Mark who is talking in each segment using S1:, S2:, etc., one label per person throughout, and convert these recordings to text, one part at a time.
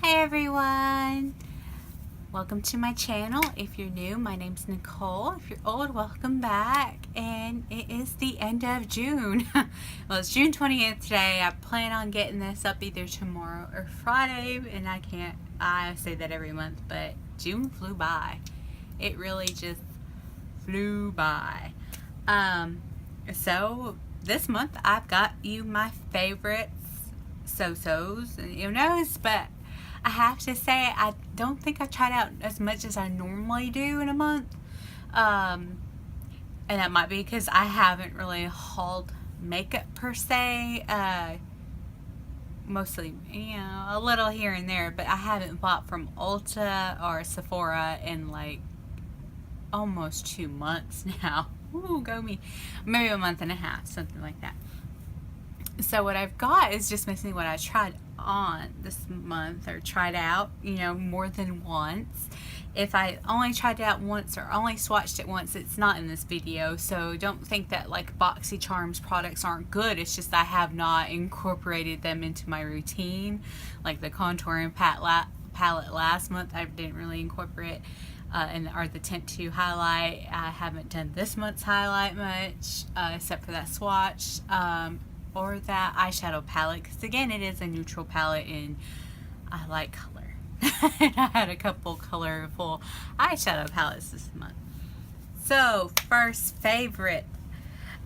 S1: Hi everyone! Welcome to my channel. If you're new, my name's Nicole. If you're old, welcome back. And it is the end of June. Well, it's June 20th today. I plan on getting this up either tomorrow or Friday, and I say that every month, but June flew by. It really just flew by. So this month I've got you my favorites so-sos, and you notice, but I have to say I don't think I've tried out as much as I normally do in a month, and that might be because I haven't really hauled makeup per se, mostly, a little here and there, but I haven't bought from Ulta or Sephora in like almost 2 months now. Ooh, go me. Maybe a month and a half, something like that. So what I've got is just missing what I tried on this month, or tried out, more than once. If I only tried it out once or only swatched it once, it's not in this video, so don't think that like BoxyCharms products aren't good. It's just I have not incorporated them into my routine. Like the contouring palette last month, I didn't really incorporate, or the tint to highlight. I haven't done this month's highlight much, except for that swatch, or that eyeshadow palette, because again, it is a neutral palette and I like color. And I had a couple colorful eyeshadow palettes this month. So first favorite,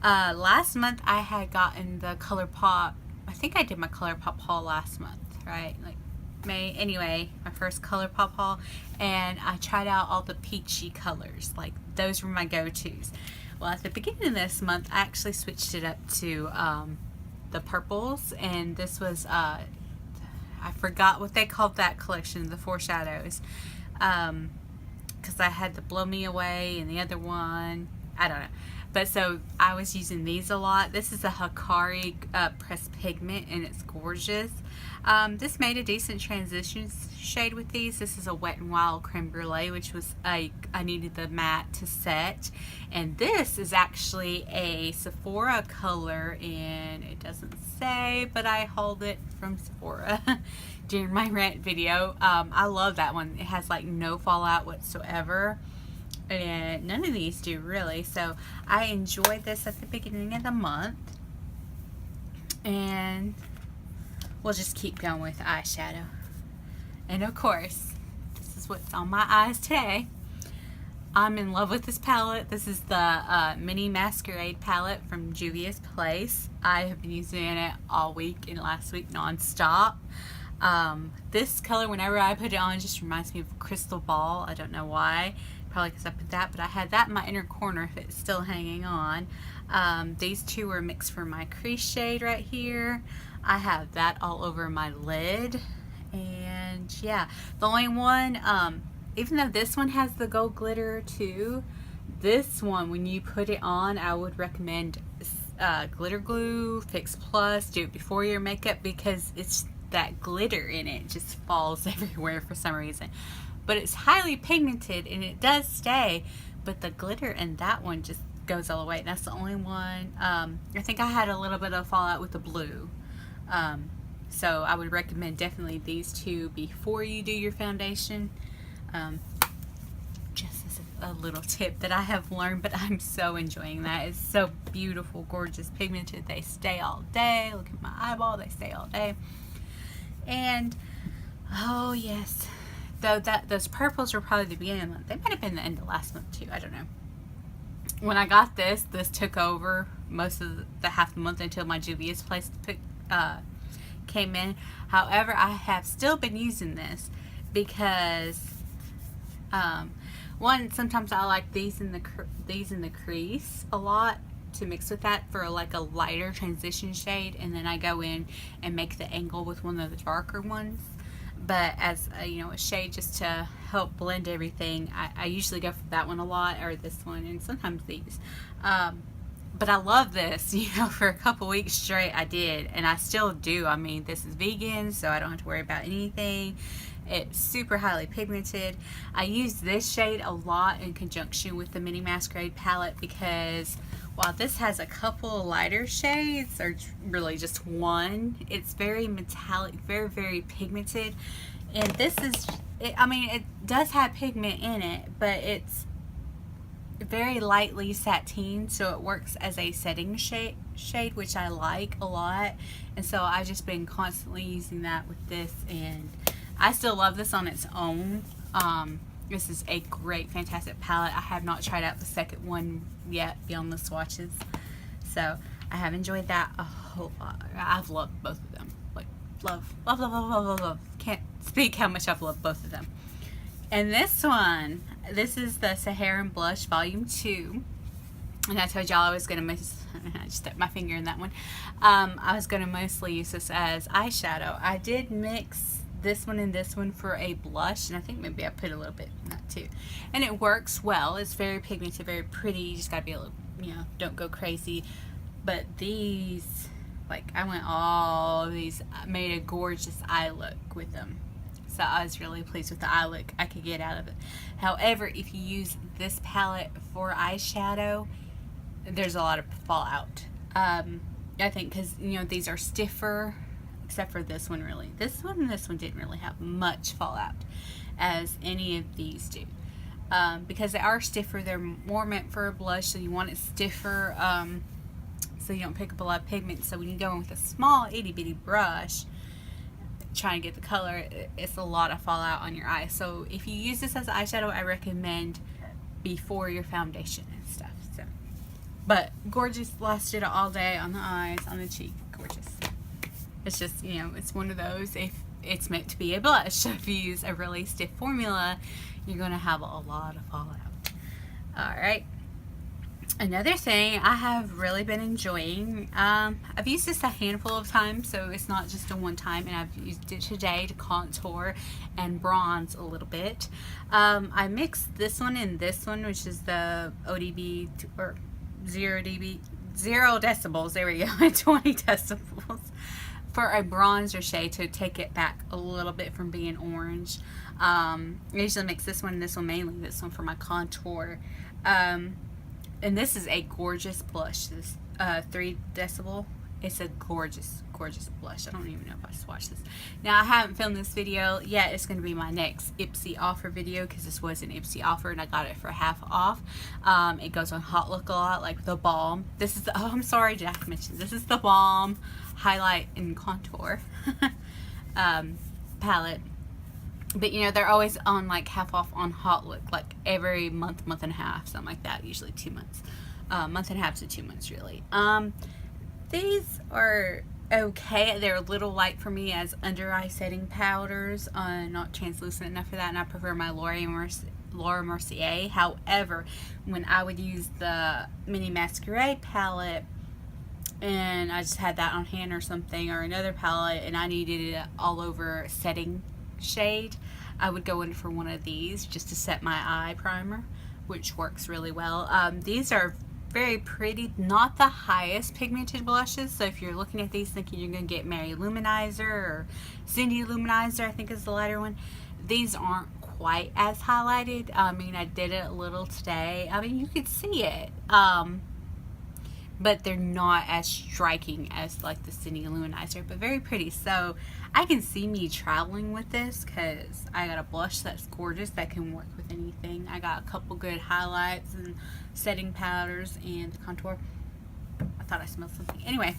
S1: last month I had gotten the ColourPop. I think I did my ColourPop haul last month, right? Like May. Anyway, my first ColourPop haul, and I tried out all the peachy colors. Like those were my go-tos. Well, at the beginning of this month, I actually switched it up to the purples, and this was I forgot what they called that collection, the foreshadows, because I had the Blow Me Away and the other one, I don't know, but so I was using these a lot. This is a Hikari pressed pigment, and it's gorgeous. This made a decent transition shade with these. This is a Wet n Wild Creme Brulee, which was I needed the matte to set, and this is actually a Sephora color, and it doesn't say, but I hauled it from Sephora during my rant video. I love that one. It has like no fallout whatsoever, and none of these do really, so I enjoyed this at the beginning of the month. And we'll just keep going with eyeshadow. And of course, this is what's on my eyes today. I'm in love with this palette. This is the Mini Masquerade palette from Juvia's Place. I have been using it all week and last week non-stop. This color, whenever I put it on, just reminds me of Crystal Ball. I don't know why. Probably because I put that, but I had that in my inner corner if it's still hanging on. These two were mixed for my crease shade right here. I have that all over my lid, and yeah, the only one, even though this one has the gold glitter too, this one, when you put it on, I would recommend glitter glue, Fix Plus. Do it before your makeup, because it's that glitter in it just falls everywhere for some reason. But it's highly pigmented and it does stay, but the glitter in that one just goes all the way. That's the only one. I think I had a little bit of fallout with the blue. So I would recommend definitely these two before you do your foundation. Just as a little tip that I have learned, but I'm so enjoying that. It's so beautiful, gorgeous, pigmented. They stay all day. Look at my eyeball, they stay all day. And oh yes, though those purples were probably the beginning of the month. They might have been the end of last month too, I don't know. When I got this took over most of the half the month until my Juvia's Place came in. However, I have still been using this because one, sometimes I like these in the crease a lot to mix with that for like a lighter transition shade, and then I go in and make the angle with one of the darker ones. But as a shade just to help blend everything, I usually go for that one a lot, or this one, and sometimes these. But I love this, for a couple weeks straight I did, and I still do. I mean, this is vegan, so I don't have to worry about anything. It's super highly pigmented. I use this shade a lot in conjunction with the Mini Masquerade palette, because while this has a couple of lighter shades, or really just one, it's very metallic, very, very pigmented. And this is, I mean, it does have pigment in it, but it's very lightly sateen, so it works as a setting shade, which I like a lot. And so I've just been constantly using that with this, and I still love this on its own. This is a great, fantastic palette. I have not tried out the second one yet beyond the swatches, so I have enjoyed that a whole lot. I've loved both of them. Like, love, love, love, love, love, love, love. Can't speak how much I've loved both of them. And this one, this is the Saharan Blush Volume 2. And I told y'all I was going to I just stuck my finger in that one. I was going to mostly use this as eyeshadow. I did mix this one and this one for a blush, and I think maybe I put a little bit in that too. And it works well. It's very pigmented, very pretty. You just got to be a little, you know, don't go crazy. But these, like, I went all these, made a gorgeous eye look with them. So I was really pleased with the eye look I could get out of it. However, if you use this palette for eyeshadow, there's a lot of fallout. I think because, you know, these are stiffer, except for this one really. This one and this one didn't really have much fallout as any of these do. Because they are stiffer, they're more meant for a blush, so you want it stiffer, so you don't pick up a lot of pigment. So when you go in with a small itty bitty brush, trying to get the color, it's a lot of fallout on your eye. So if you use this as eyeshadow, I recommend before your foundation and stuff. So, but gorgeous, lasted all day on the eyes, on the cheek, gorgeous. It's just, you know, it's one of those, if it's meant to be a blush, so if you use a really stiff formula, you're going to have a lot of fallout. Alright. Another thing I have really been enjoying, I've used this a handful of times, so it's not just a one time, and I've used it today to contour and bronze a little bit. I mixed this one and this one, which is the ODB, or 0 decibels, there we go, 20 decibels, for a bronzer shade to take it back a little bit from being orange. I usually mix this one and this one, mainly this one for my contour. And this is a gorgeous blush. This 3 decibel. It's a gorgeous, gorgeous blush. I don't even know if I swatched this. Now, I haven't filmed this video yet. It's going to be my next Ipsy offer video, because this was an Ipsy offer and I got it for half off. It goes on Hot Look a lot, like the Balm. This is the, oh, I'm sorry, Jack mentioned. This is the Balm Highlight and Contour palette. But, you know, they're always on, like, half off on Hot Look, like, every month, month and a half, something like that, usually 2 months. Month and a half to 2 months, really. These are okay. They're a little light for me as under-eye setting powders, not translucent enough for that, and I prefer my Laura Mercier. However, when I would use the Mini Masquerade palette, and I just had that on hand or something, or another palette, and I needed it all over setting shade, I would go in for one of these just to set my eye primer, which works really well. These are very pretty, not the highest pigmented blushes, so if you're looking at these thinking you're going to get Mary Luminizer or Cindy Luminizer, I think is the lighter one, these aren't quite as highlighted. I mean, I did it a little today. I mean, you could see it, but they're not as striking as like the Cindy Luminizer, but very pretty. So I can see me traveling with this, because I got a blush that's gorgeous that can work with anything. I got a couple good highlights and setting powders and the contour. I thought I smelled something. Anyway,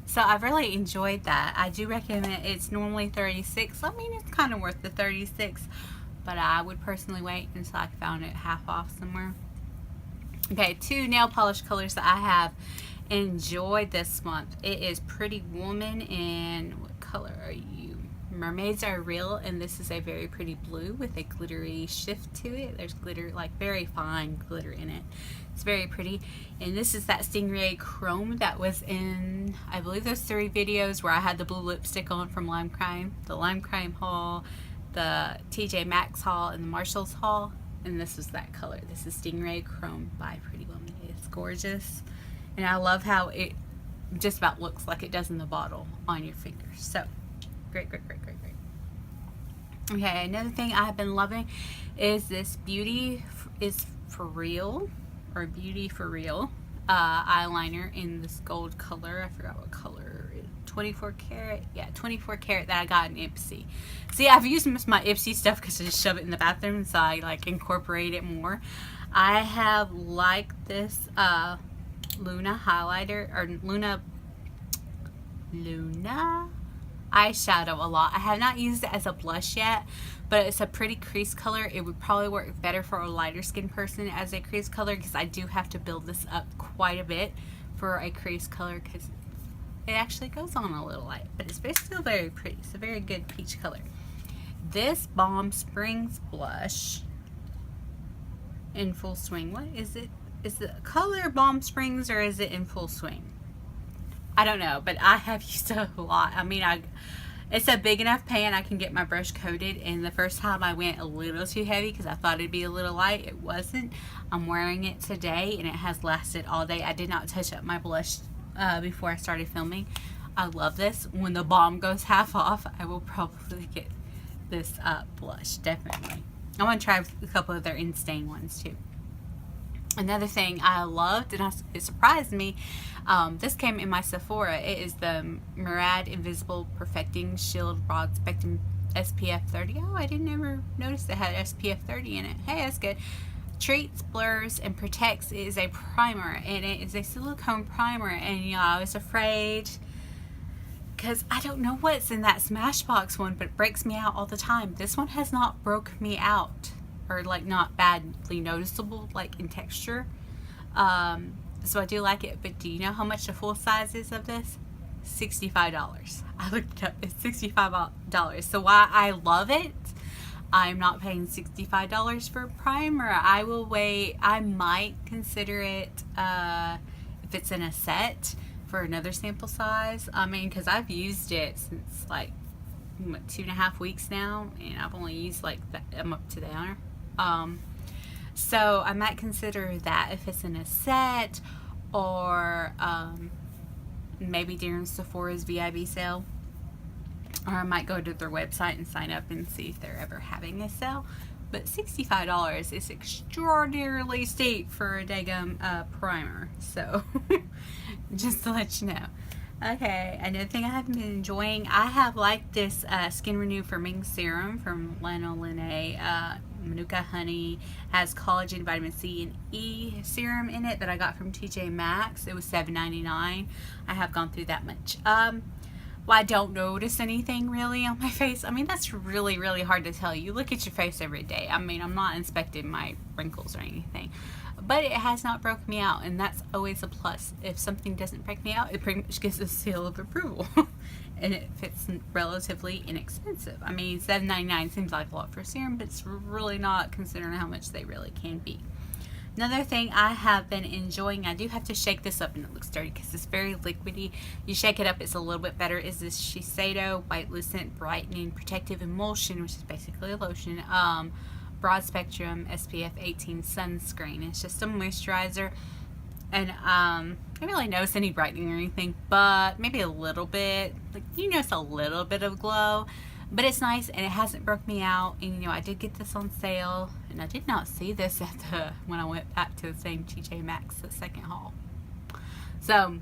S1: so I've really enjoyed that. I do recommend it. It's normally $36. I mean, it's kind of worth the $36, but I would personally wait until I found it half off somewhere. Okay, 2 nail polish colors that I have enjoyed this month. It is Pretty Woman, and what color are you? Mermaids Are Real, and this is a very pretty blue with a glittery shift to it. There's glitter, like very fine glitter in it. It's very pretty. And this is that Stingray Chrome that was in, I believe, those 3 videos where I had the blue lipstick on from Lime Crime. The Lime Crime haul, the T.J.Maxx haul, and the Marshalls haul. And this is that color. This is Stingray Chrome by Pretty Woman. It's gorgeous. And I love how it just about looks like it does in the bottle on your fingers. So, great, great, great, great, great. Okay, another thing I've been loving is this Beauty is for Real, or Beauty for Real eyeliner in this gold color. I forgot what color. 24 karat. Yeah, 24 karat that I got in Ipsy. See, I've used most of my Ipsy stuff because I just shove it in the bathroom, so I like incorporate it more. I have liked this Luna highlighter, or Luna eyeshadow a lot. I have not used it as a blush yet, but it's a pretty crease color. It would probably work better for a lighter skin person as a crease color, because I do have to build this up quite a bit for a crease color, because it actually goes on a little light, but it's still very pretty. It's a very good peach color. This Balm Springs blush in full swing. What is it? Is the color Balm Springs, or is it in full swing? I don't know, but I have used it a lot. I mean, it's a big enough pan I can get my brush coated, and the first time I went a little too heavy because I thought it'd be a little light. It wasn't. I'm wearing it today, and it has lasted all day. I did not touch up my blush before I started filming. I love this. When the balm goes half off, I will probably get this blush, definitely. I want to try a couple of their in-stain ones too. Another thing I loved, and it surprised me, this came in my Sephora. It is the Murad Invisible Perfecting Shield Broad Spectrum SPF 30. Oh, I didn't ever notice it had SPF 30 in it. Hey, that's good. Treats, blurs, and protects. It is a primer, and it is a silicone primer. And you know, I was afraid because I don't know what's in that Smashbox one, but it breaks me out all the time. This one has not broke me out, or like not badly noticeable, like in texture. So I do like it. But do you know how much the full size is of this? $65. I looked it up. It's $65. So while I love it, I'm not paying $65 for a primer. I will wait. I might consider it if it's in a set for another sample size. I mean, because I've used it since like 2.5 weeks now, and I've only used like I'm up to there. So I might consider that if it's in a set, or maybe during Sephora's VIB sale. Or I might go to their website and sign up and see if they're ever having a sale. But $65 is extraordinarily steep for a daggum primer. So, just to let you know. Okay, another thing I have been enjoying, I have liked this Skin Renew Firming Serum from Lanolin. Manuka Honey, has collagen, vitamin C, and E serum in it that I got from T.J.Maxx. It was $7.99. I have gone through that much. Well, I don't notice anything really on my face. I mean, that's really, really hard to tell. You look at your face every day. I mean, I'm not inspecting my wrinkles or anything. But it has not broken me out, and that's always a plus. If something doesn't break me out, it pretty much gets a seal of approval. And it's relatively inexpensive. I mean, $7.99 seems like a lot for a serum, but it's really not, considering how much they really can be. Another thing I have been enjoying, I do have to shake this up and it looks dirty because it's very liquidy. You shake it up, it's a little bit better, is this Shiseido White Lucent Brightening Protective Emulsion, which is basically a lotion. Broad Spectrum SPF 18 Sunscreen. It's just a moisturizer. And I don't really notice any brightening or anything, but maybe a little bit. Like, you notice a little bit of glow. But it's nice, and it hasn't broke me out. And you know, I did get this on sale, and I did not see this at when I went back to the same T.J.Maxx, the second haul. So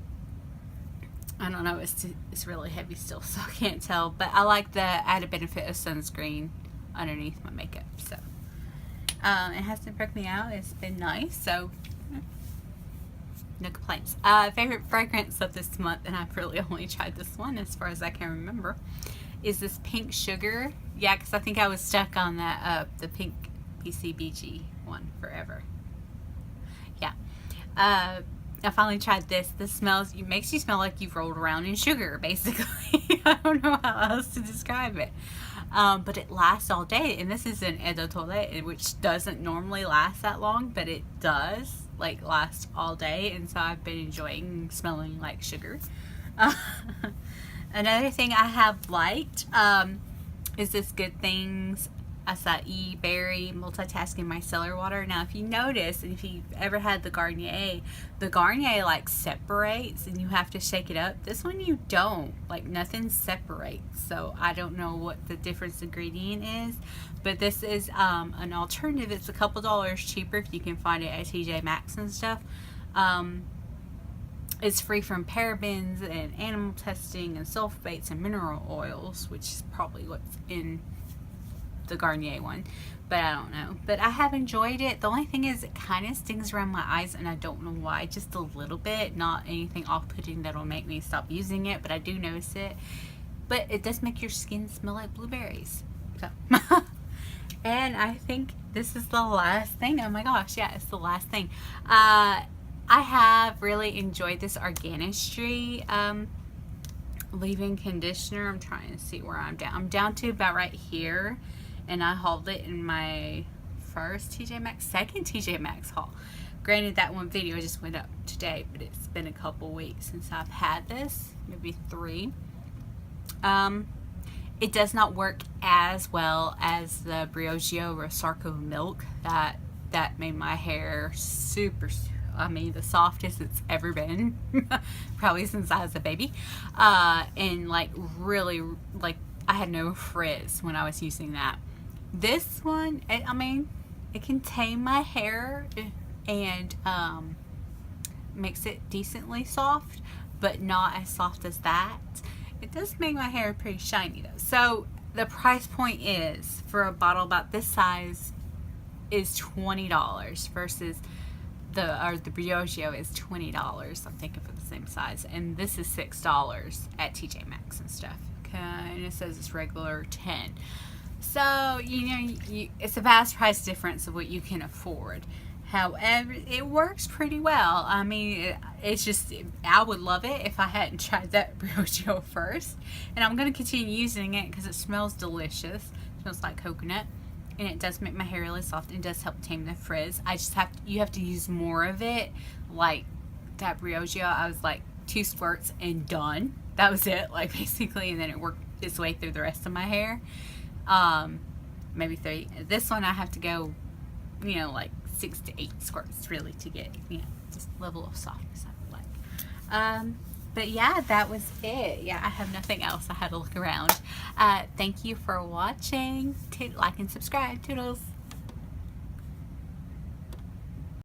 S1: I don't know, it's really heavy still, so I can't tell. But I like the added benefit of sunscreen underneath my makeup. So it hasn't broke me out. It's been nice. So no complaints. Favorite fragrance of this month, and I've really only tried this one as far as I can remember, is this Pink Sugar. Yeah, because I think I was stuck on that the pink PCBG one forever. Yeah. I finally tried this. This smells, it makes you smell like you've rolled around in sugar, basically. I don't know how else to describe it. But it lasts all day, and this is an Eau de Toilette, which doesn't normally last that long, but it does, like, last all day, and so I've been enjoying smelling like sugar. Another thing I have liked is this Good Things acai berry multitasking micellar water. Now, if you notice, and if you've ever had the Garnier like separates and you have to shake it up. This one you don't. Like, nothing separates. So I don't know what the difference ingredient is, but this is an alternative. It's a couple dollars cheaper if you can find it at TJ Maxx and stuff. It's free from parabens and animal testing and sulfates and mineral oils, which is probably what's in the Garnier one, but I don't know. But I have enjoyed it. The only thing is it kind of stings around my eyes, and I don't know why, just a little bit. Not anything off-putting that'll make me stop using it, but I do notice it. But it does make your skin smell like blueberries. So and I think this is the last thing. Oh my gosh, yeah, it's the last thing. I have really enjoyed this Organistry leave-in conditioner. I'm trying to see where I'm down. I'm down to about right here, and I hauled it in my first TJ.Maxx, second TJ.Maxx haul. Granted, that one video just went up today, but it's been a couple weeks since I've had this, maybe 3. It does not work as well as the Briogeo Rosarco Milk. That made my hair super, I mean, the softest it's ever been, probably since I was a baby, and like really, like I had no frizz when I was using that. This one, I mean, it can tame my hair and makes it decently soft, but not as soft as that. It does make my hair pretty shiny though. So the price point is, for a bottle about this size, is $20 versus the Briogeo is $20. I'm thinking for the same size, and this is $6 at TJ.Maxx and stuff. Okay, and it says it's regular $10. So you know, it's a vast price difference of what you can afford. However, it works pretty well. I mean, it's just, I would love it if I hadn't tried that Briogeo first. And I'm going to continue using it because it smells delicious. It smells like coconut. And it does make my hair really soft. And it does help tame the frizz. You have to use more of it. Like that Briogeo, I was like 2 squirts and done. That was it, like basically. And then it worked its way through the rest of my hair. Maybe 3. This one I have to go, you know, like 6 to 8 squirts really to get, you know, this level of softness I would like. But yeah, that was it. Yeah, I have nothing else. I had to look around. Thank you for watching. Like and subscribe. Toodles.